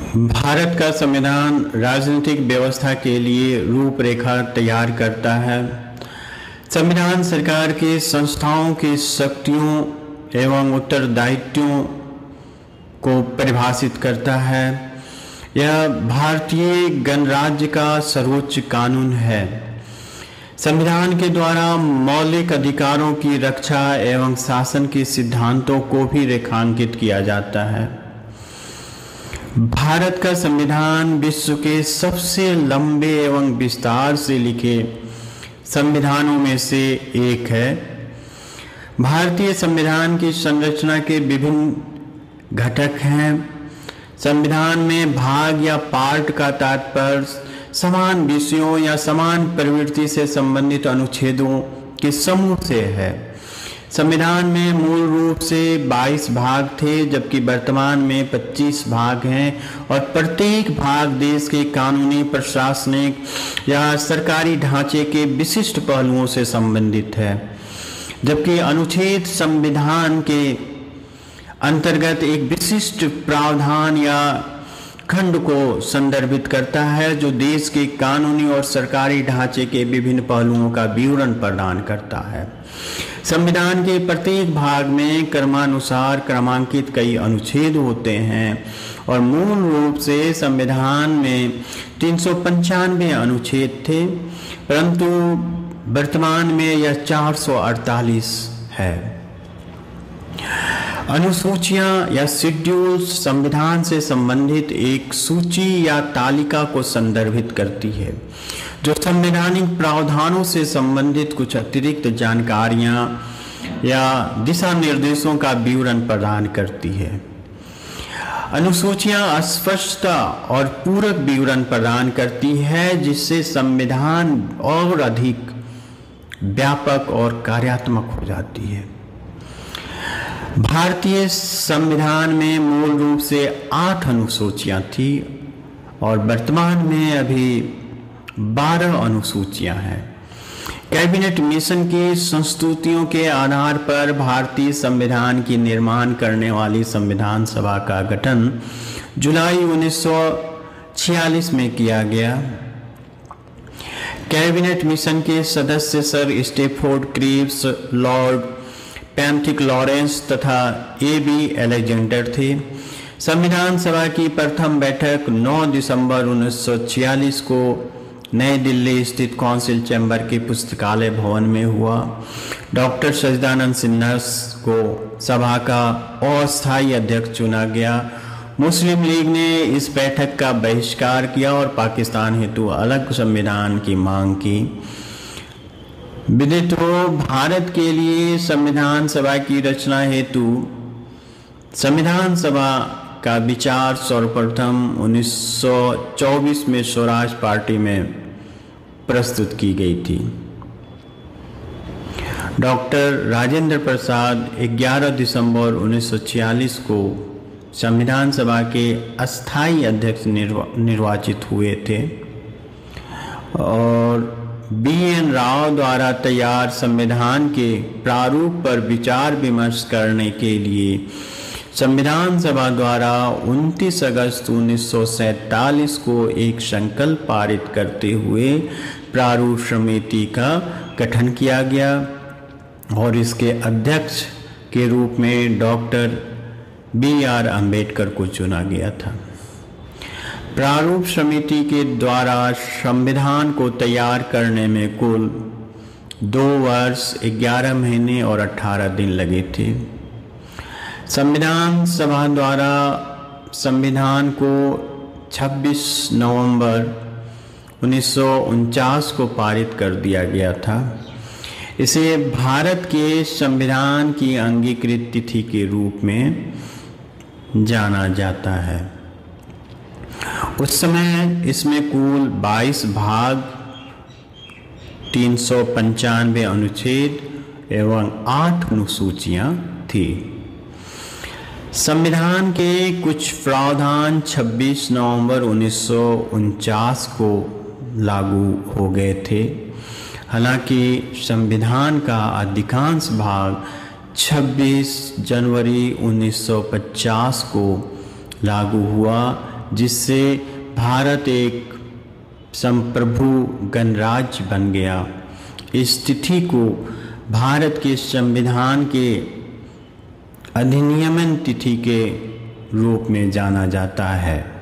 भारत का संविधान राजनीतिक व्यवस्था के लिए रूपरेखा तैयार करता है। संविधान सरकार के संस्थाओं की शक्तियों एवं उत्तरदायित्वों को परिभाषित करता है। यह भारतीय गणराज्य का सर्वोच्च कानून है। संविधान के द्वारा मौलिक अधिकारों की रक्षा एवं शासन के सिद्धांतों को भी रेखांकित किया जाता है। भारत का संविधान विश्व के सबसे लंबे एवं विस्तार से लिखे संविधानों में से एक है। भारतीय संविधान की संरचना के विभिन्न घटक हैं। संविधान में भाग या पार्ट का तात्पर्य समान विषयों या समान प्रवृत्ति से संबंधित अनुच्छेदों के समूह से है। संविधान में मूल रूप से 22 भाग थे, जबकि वर्तमान में 25 भाग हैं और प्रत्येक भाग देश के कानूनी, प्रशासनिक या सरकारी ढांचे के विशिष्ट पहलुओं से संबंधित है। जबकि अनुच्छेद संविधान के अंतर्गत एक विशिष्ट प्रावधान या खंड को संदर्भित करता है जो देश के कानूनी और सरकारी ढांचे के विभिन्न पहलुओं का विवरण प्रदान करता है। संविधान के प्रत्येक भाग में क्रमानुसार क्रमांकित कई अनुच्छेद होते हैं और मूल रूप से संविधान में 395 अनुच्छेद थे, परंतु वर्तमान में यह 448 है। अनुसूचियां या शेड्यूल्स संविधान से संबंधित एक सूची या तालिका को संदर्भित करती है जो संवैधानिक प्रावधानों से संबंधित कुछ अतिरिक्त जानकारियां या दिशा निर्देशों का विवरण प्रदान करती है। अनुसूचियां स्पष्टता और पूरक विवरण प्रदान करती है जिससे संविधान और अधिक व्यापक और कार्यात्मक हो जाती है। भारतीय संविधान में मूल रूप से 8 अनुसूचियां थी और वर्तमान में अभी 12 अनुसूचियां हैं। कैबिनेट मिशन की संस्तुतियों के आधार पर भारतीय संविधान की निर्माण करने वाली संविधान सभा का गठन जुलाई 1946 में किया गया। कैबिनेट मिशन के सदस्य सर स्टैफोर्ड क्रीव्स, लॉर्ड पैम्थिक लॉरेंस तथा A.B. अलेक्जेंडर थे। संविधान सभा की प्रथम बैठक 9 दिसंबर 1946 को नई दिल्ली स्थित काउंसिल चैम्बर के पुस्तकालय भवन में हुआ। डॉक्टर सच्चिदानंद सिन्हा को सभा का अस्थायी अध्यक्ष चुना गया। मुस्लिम लीग ने इस बैठक का बहिष्कार किया और पाकिस्तान हेतु अलग संविधान की मांग की। विदित हो, भारत के लिए संविधान सभा की रचना हेतु संविधान सभा का विचार सर्वप्रथम 1924 में स्वराज पार्टी में प्रस्तुत की गई थी। डॉक्टर राजेंद्र प्रसाद 11 दिसंबर 1946 को संविधान सभा के अस्थायी अध्यक्ष निर्वाचित हुए थे और B.N. राव द्वारा तैयार संविधान के प्रारूप पर विचार विमर्श करने के लिए संविधान सभा द्वारा 29 अगस्त 1947 को एक संकल्प पारित करते हुए प्रारूप समिति का गठन किया गया और इसके अध्यक्ष के रूप में डॉक्टर B.R. अम्बेडकर को चुना गया था। प्रारूप समिति के द्वारा संविधान को तैयार करने में कुल 2 वर्ष 11 महीने और 18 दिन लगे थे। संविधान सभा द्वारा संविधान को 26 नवंबर 1949 को पारित कर दिया गया था। इसे भारत के संविधान की अंगीकृत तिथि के रूप में जाना जाता है। उस समय इसमें कुल 22 भाग, 395 अनुच्छेद एवं 8 अनुसूचियां थी। संविधान के कुछ प्रावधान 26 नवंबर 1949 को लागू हो गए थे। हालांकि संविधान का अधिकांश भाग 26 जनवरी 1950 को लागू हुआ, जिससे भारत एक संप्रभु गणराज्य बन गया। इस तिथि को भारत के संविधान के अधिनियमन तिथि के रूप में जाना जाता है।